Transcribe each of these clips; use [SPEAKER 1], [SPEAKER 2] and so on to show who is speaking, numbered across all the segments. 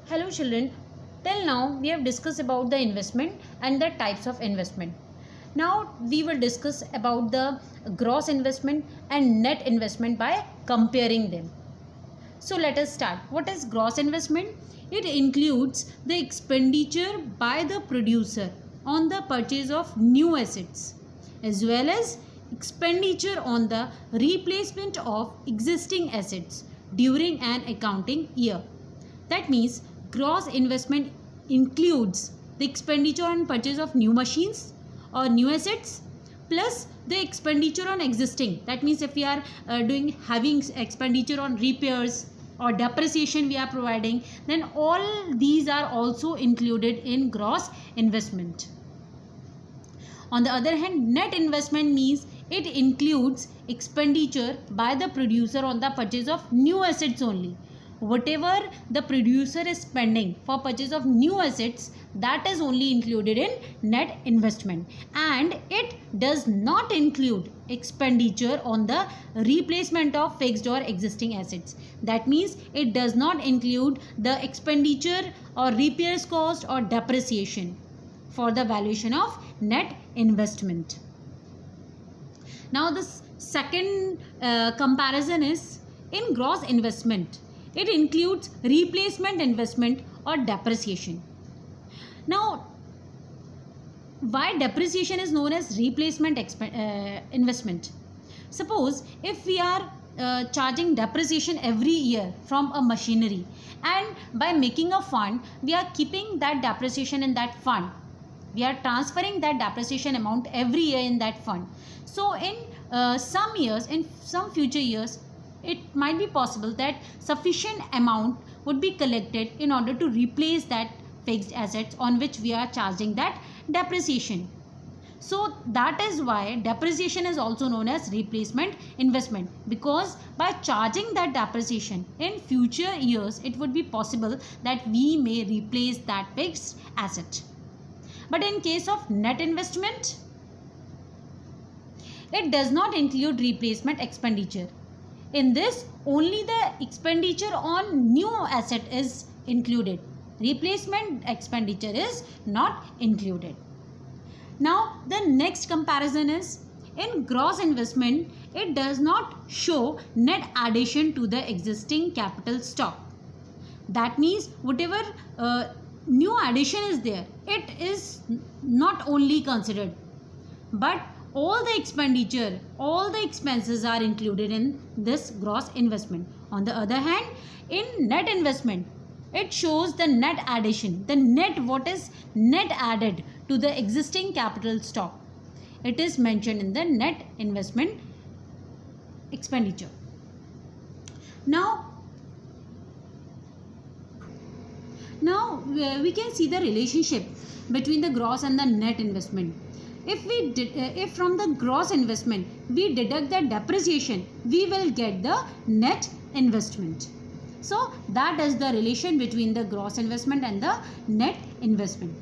[SPEAKER 1] Hello children, till now we have discussed about the investment and the types of investment. Now we will discuss about the gross investment and net investment by comparing them. So let us start. What is gross investment? It includes the expenditure by the producer on the purchase of new assets as well as expenditure on the replacement of existing assets during an accounting year. That means gross investment includes the expenditure on purchase of new machines or new assets plus the expenditure on existing. That means if we are having expenditure on repairs or depreciation we are providing, then all these are also included in gross investment. On the other hand, net investment means it includes expenditure by the producer on the purchase of new assets only. Whatever the producer is spending for purchase of new assets, that is only included in net investment, and it does not include expenditure on the replacement of fixed or existing assets. That means it does not include the expenditure or repairs cost or depreciation for the valuation of net investment. Now the second comparison is in gross investment. It includes replacement investment or depreciation. Now, why depreciation is known as replacement investment? Suppose if we are charging depreciation every year from a machinery, and by making a fund, we are keeping that depreciation in that fund. We are transferring that depreciation amount every year in that fund. So in some years, in some future years, it might be possible that sufficient amount would be collected in order to replace that fixed assets on which we are charging that depreciation. So that is why depreciation is also known as replacement investment, because by charging that depreciation in future years, it would be possible that we may replace that fixed asset. But in case of net investment, it does not include replacement expenditure. In this, only the expenditure on new asset is included. Replacement expenditure is not included. Now, the next comparison is in gross investment, it does not show net addition to the existing capital stock. That means whatever new addition is there, it is not only considered, but all the expenditure, all the expenses are included in this gross investment. On the other hand, in net investment, it shows the net addition, the net, what is net added to the existing capital stock. It is mentioned in the net investment expenditure. Now we can see the relationship between the gross and the net investment. If from the gross investment we deduct the depreciation, we will get the net investment. So that is the relation between the gross investment and the net investment.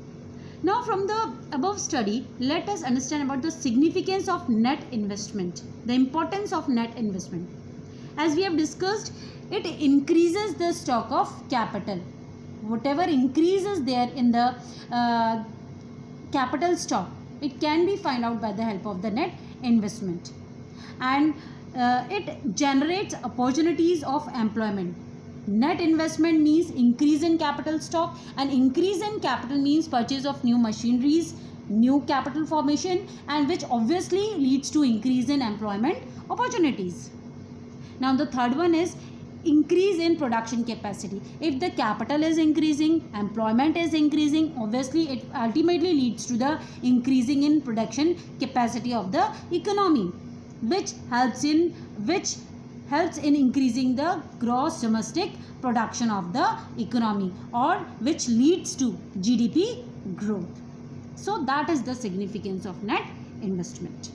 [SPEAKER 1] Now from the above study, let us understand about the significance of net investment, the importance of net investment. As we have discussed, it increases the stock of capital. Whatever increases there in the capital stock, it can be found out by the help of the net investment, and it generates opportunities of employment. Net investment means increase in capital stock, and increase in capital means purchase of new machineries, new capital formation, and which obviously leads to increase in employment opportunities. Now the third one is increase in production capacity. If the capital is increasing, employment is increasing, obviously it ultimately leads to the increasing in production capacity of the economy, which helps in increasing the gross domestic production of the economy, or which leads to GDP growth. So that is the significance of net investment.